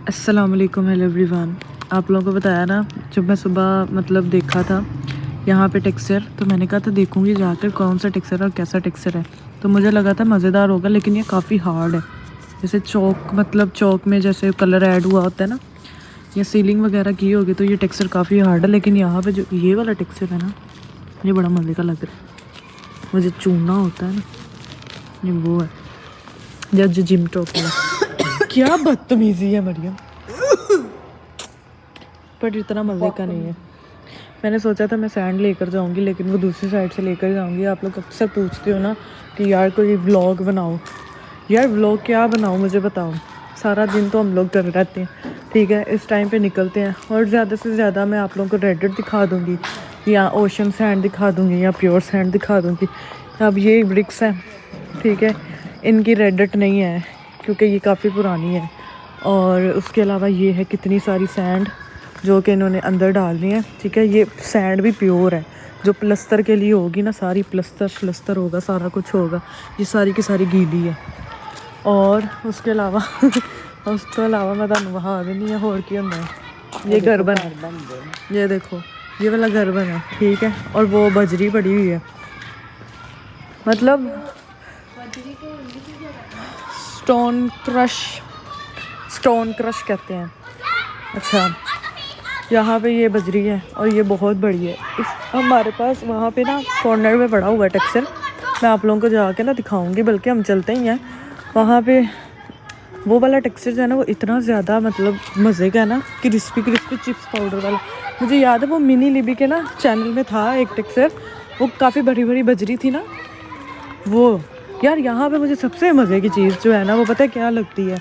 अस्सलाम वालेकुम, hello everyone. आप लोगों को बताया ना, जब मैं सुबह मतलब देखा था यहाँ पे टेक्सचर, तो मैंने कहा था देखूँगी जाकर कौन सा टेक्सचर और कैसा टेक्सचर है। तो मुझे लगा था मज़ेदार होगा, लेकिन ये काफ़ी हार्ड है। जैसे चौक, मतलब चौक में जैसे कलर ऐड हुआ होता है ना, या सीलिंग वगैरह की होगी, तो ये टेक्सचर काफ़ी हार्ड है। लेकिन यहाँ पे जो ये वाला टेक्सचर है ना, ये बड़ा मज़े का लग रहा है। मुझे चूना होता है ना, ये वो है जब जिम टॉप वाला। क्या बदतमीज़ी है मरियम, पर इतना मज़े का नहीं है। मैंने सोचा था मैं सैंड लेकर जाऊंगी, लेकिन वो दूसरी साइड से लेकर जाऊंगी। आप लोग अक्सर पूछते हो ना कि यार कोई व्लॉग बनाओ। यार व्लॉग क्या बनाऊँ, मुझे बताओ। सारा दिन तो हम लोग कर रहते हैं, ठीक है, इस टाइम पे निकलते हैं, और ज़्यादा से ज़्यादा मैं आप लोगों को रेडिट दिखा दूँगी, या ओशन सैंड दिखा दूँगी, या प्योर सैंड दिखा दूँगी। अब ये ब्रिक्स हैं, ठीक है, इनकी रेडिट नहीं है क्योंकि ये काफ़ी पुरानी है। और उसके अलावा ये है कितनी सारी सैंड जो कि इन्होंने अंदर डालनी है, ठीक है। ये सैंड भी प्योर है, जो प्लस्तर के लिए होगी ना, सारी प्लस्तर श्लस्तर होगा, सारा कुछ होगा। ये सारी की सारी गीली है। और उसके अलावा उसके अलावा मैं तुहानू वहा देनी है होर की होंदा है। ये घर बना, ये देखो, ये वाला घर बना, ठीक है। और वो बजरी पड़ी हुई है, मतलब स्टोन क्रश कहते हैं। अच्छा, यहाँ पे ये बजरी है और ये बहुत बड़ी है। इस हमारे पास वहाँ पे ना कॉर्नर में पड़ा हुआ है टेक्सचर, मैं आप लोगों को जाके ना दिखाऊंगी, बल्कि हम चलते ही हैं वहाँ पे। वो वाला टेक्सचर जो है ना, वो इतना ज़्यादा मतलब मज़े का है ना, कि क्रिस्पी क्रिस्पी चिप्स पाउडर वाला। मुझे याद है वो मिनी लिबी के ना चैनल में था एक टेक्सचर, वो काफ़ी बड़ी बड़ी बजरी थी ना वो। यार यहाँ पे मुझे सबसे मज़े की चीज़ जो है ना, वो पता है क्या लगती है?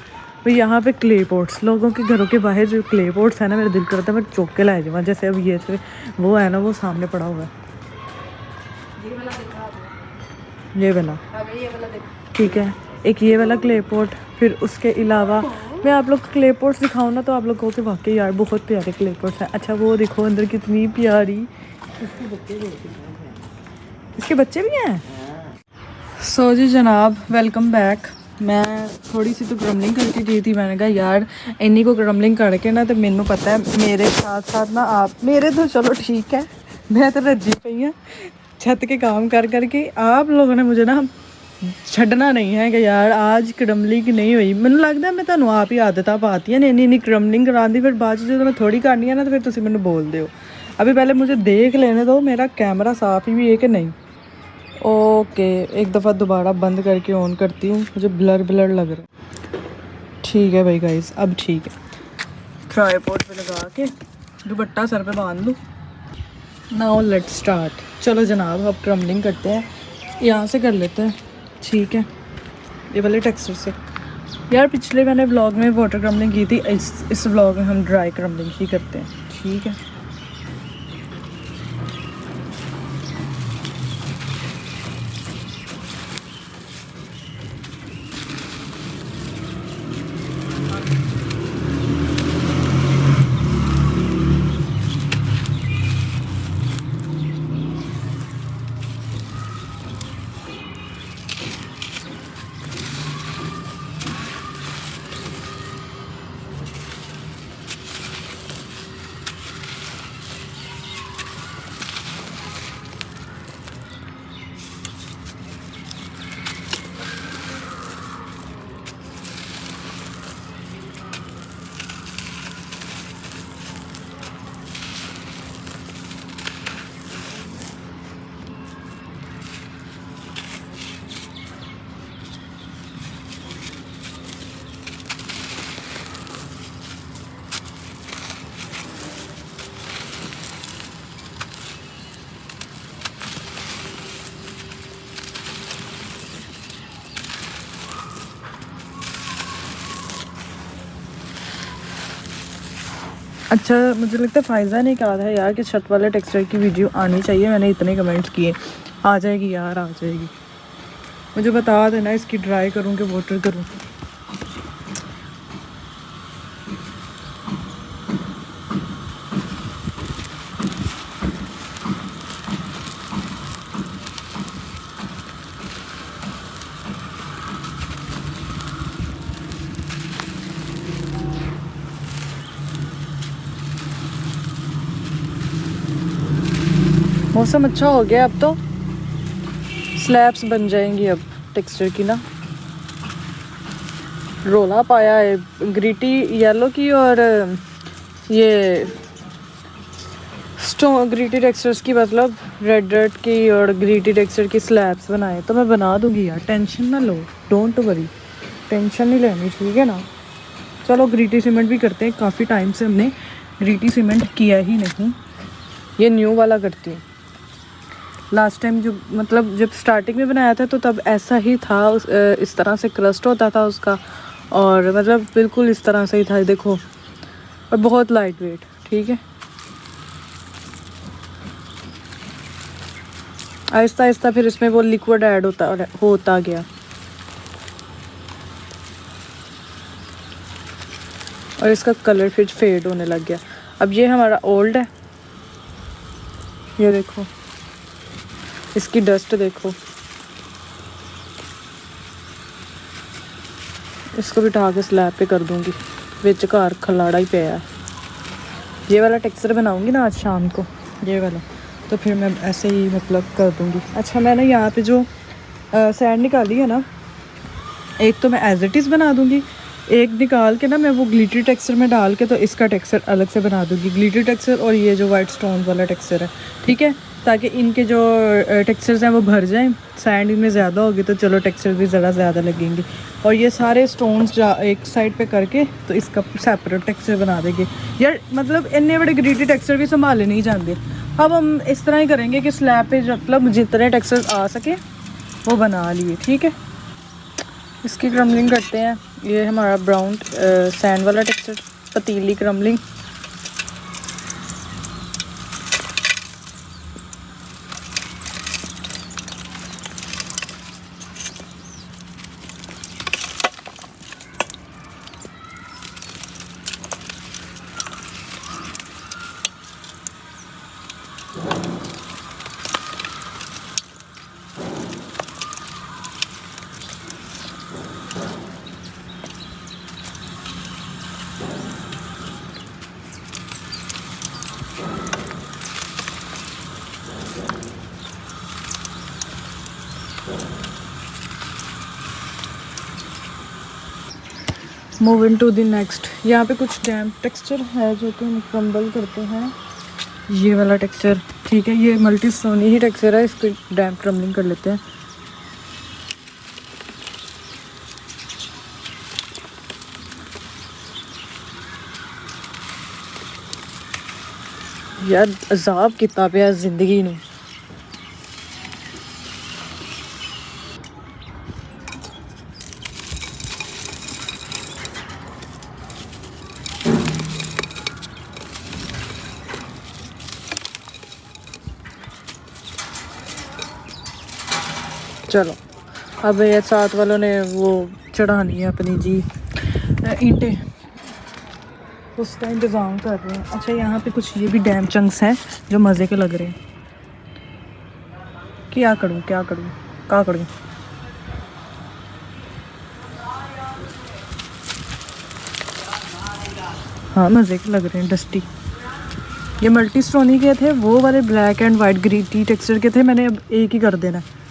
भाई यहाँ पे क्ले पॉट्स, लोगों के घरों के बाहर जो क्ले पॉट्स है ना, मेरा दिल करता है मैं चौक के लाए जाऊँ। जैसे अब ये वो है ना, वो सामने पड़ा हुआ है, ये वाला, ठीक है। एक ये वाला क्ले पॉट, फिर उसके अलावा मैं आप लोग को क्ले पॉट्स दिखाऊँ ना, तो आप लोग कहोगे वाकई यार बहुत प्यारे क्ले पॉट्स हैं। अच्छा वो देखो अंदर कितनी प्यारी, इसके बच्चे भी हैं। सो जी जनाब, वेलकम बैक। मैं थोड़ी सी तो क्रमलिंग करके गई थी। मैंने कहा यार इन्हीं को क्रमलिंग करके ना, तो मैनू पता है मेरे साथ साथ ना आप, मेरे तो चलो ठीक है, मैं तो रजी पई हाँ छत के काम कर करके। आप लोगों ने मुझे ना छड़ना नहीं है कि यार आज क्रमलिंग नहीं हुई। मैनू लगता है मैं तुहानू आप ही आदतां पाती हैं इन्नी क्रमलिंग कराने, फिर बाद जो मैं थोड़ी करनी है ना, तो फिर तुम मैनू बोल दो। अभी पहले मुझे देख लेने दो मेरा कैमरा साफ़ ही भी है कि नहीं। ओके, एक दफ़ा दोबारा बंद करके ऑन करती हूँ, मुझे ब्लर ब्लर लग रहा है। ठीक है भाई गाइस, अब ठीक है। ट्राइपॉड पे लगा के दुपट्टा सर पे बांध लूँ। Now let's start. चलो जनाब, अब क्रमलिंग करते हैं, यहाँ से कर लेते हैं, ठीक है, ये वाले टेक्सचर से। यार पिछले मैंने व्लॉग में वाटर क्रमलिंग की थी, इस व्लॉग में हम ड्राई क्रमलिंग ही करते हैं, ठीक है। अच्छा, मुझे लगता है फ़ायज़ा ने कहा था यार कि छत वाले टेक्सचर की वीडियो आनी चाहिए। मैंने इतने कमेंट्स किए, आ जाएगी यार, आ जाएगी। मुझे बता देना इसकी ड्राई करूँ कि वाटर करूँ। मौसम अच्छा हो गया, अब तो स्लैब्स बन जाएंगी अब टेक्सचर की ना। रोला पाया है ग्रीटी येलो की और ये स्टोन ग्रीटी टेक्सचर्स की, मतलब रेड रेड की और ग्रीटी टेक्सचर की स्लैब्स बनाए। तो मैं बना दूंगी यार, टेंशन ना लो, डोंट वरी, टेंशन नहीं लेनी, ठीक है ना। चलो ग्रीटी सीमेंट भी करते हैं, काफ़ी टाइम से हमने ग्रीटी सीमेंट किया ही नहीं, ये न्यू वाला करती हूँ। लास्ट टाइम जो मतलब जब स्टार्टिंग में बनाया था तो तब ऐसा ही था, इस तरह से क्रस्ट होता था उसका, और मतलब बिल्कुल इस तरह से ही था, देखो, और बहुत लाइट वेट, ठीक है। आहिस्ता आहिस्ता फिर इसमें वो लिक्विड ऐड होता गया, और इसका कलर फिर फेड होने लग गया। अब ये हमारा ओल्ड है, ये देखो इसकी डस्ट देखो, इसको भी उठा के स्लैब पे कर दूंगी, विच घर खलाड़ा ही पिया है। ये वाला टेक्सचर बनाऊंगी ना आज शाम को, ये वाला, तो फिर मैं ऐसे ही मतलब कर दूंगी। अच्छा, मैंने यहाँ पे जो सैंड निकाली है ना, एक तो मैं एज इट इज़ बना दूंगी, एक निकाल के ना मैं वो ग्लिटरी टेक्सचर में डाल के तो इसका टेक्सचर अलग से बना दूंगी, ग्लिटरी टेक्सचर और ये जो वाइट स्टोन वाला टेक्सचर है, ठीक है, ताकि इनके जो टेक्सचर्स हैं वो भर जाएं। सैंड इनमें ज़्यादा होगी तो चलो टेक्सचर भी ज़रा ज़्यादा लगेंगे, और ये सारे स्टोन्स एक साइड पे करके तो इसका सेपरेट टेक्सचर बना देंगे यार। मतलब इतने बड़े ग्लिटरी टेक्सचर भी संभाले नहीं जाते। अब हम इस तरह ही करेंगे कि स्लैब पे मतलब जितने टेक्सचर्स आ सके वो बना लिए, ठीक है। इसकी क्रम्बलिंग करते हैं, ये हमारा ब्राउन सैंड वाला टेक्सचर, पतीली crumbling. Move in to the next. यहाँ पे कुछ डैम्प टेक्सचर है जो कि हम क्रम्बल करते हैं, ये वाला टेक्सचर, ठीक है। ये मल्टी स्टोनी ही टेक्सचर है, इसकी डैम्प क्रम्बलिंग कर लेते हैं। यार अजाब कितना पिया जिंदगी नूं। चलो अब ये साथ वालों ने वो चढ़ानी है अपनी जी ईंटें, उसका इंतज़ाम कर रहे हैं। अच्छा, यहाँ पे कुछ ये भी डैम चंक्स हैं जो मज़े के लग रहे हैं। क्या करूँ क्या करूँ क्या करूँ, हाँ मज़े के लग रहे हैं, डस्टी। ये मल्टी स्टोनी के थे, वो वाले black and white gritty texture के थे, मैंने अब एक ही कर देना है।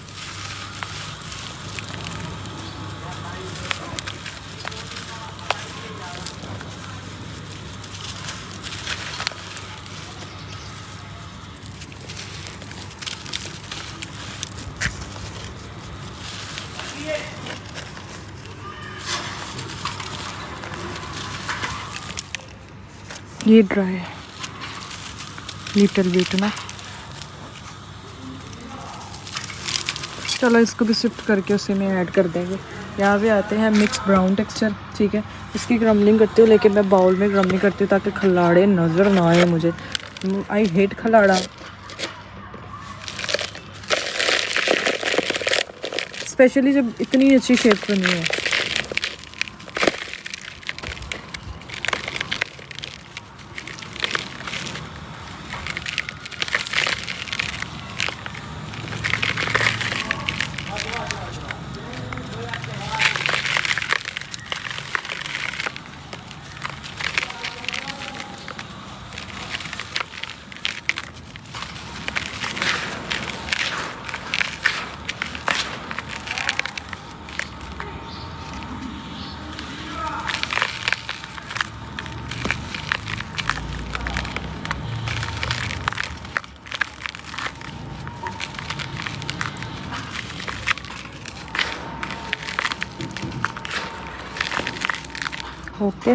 ये ड्राई है लिटिल बिट ना, चलो इसको भी शिफ्ट करके उसी में ऐड कर देंगे। यहाँ पे आते हैं मिक्स ब्राउन टेक्सचर, ठीक है। इसकी क्रम्बलिंग करती हूँ, लेकिन मैं बाउल में क्रम्बलिंग करती हूँ ताकि खलाड़े नज़र ना आए मुझे। आई हेट खलाड़ा, स्पेशली जब इतनी अच्छी शेप बनी है। ओके।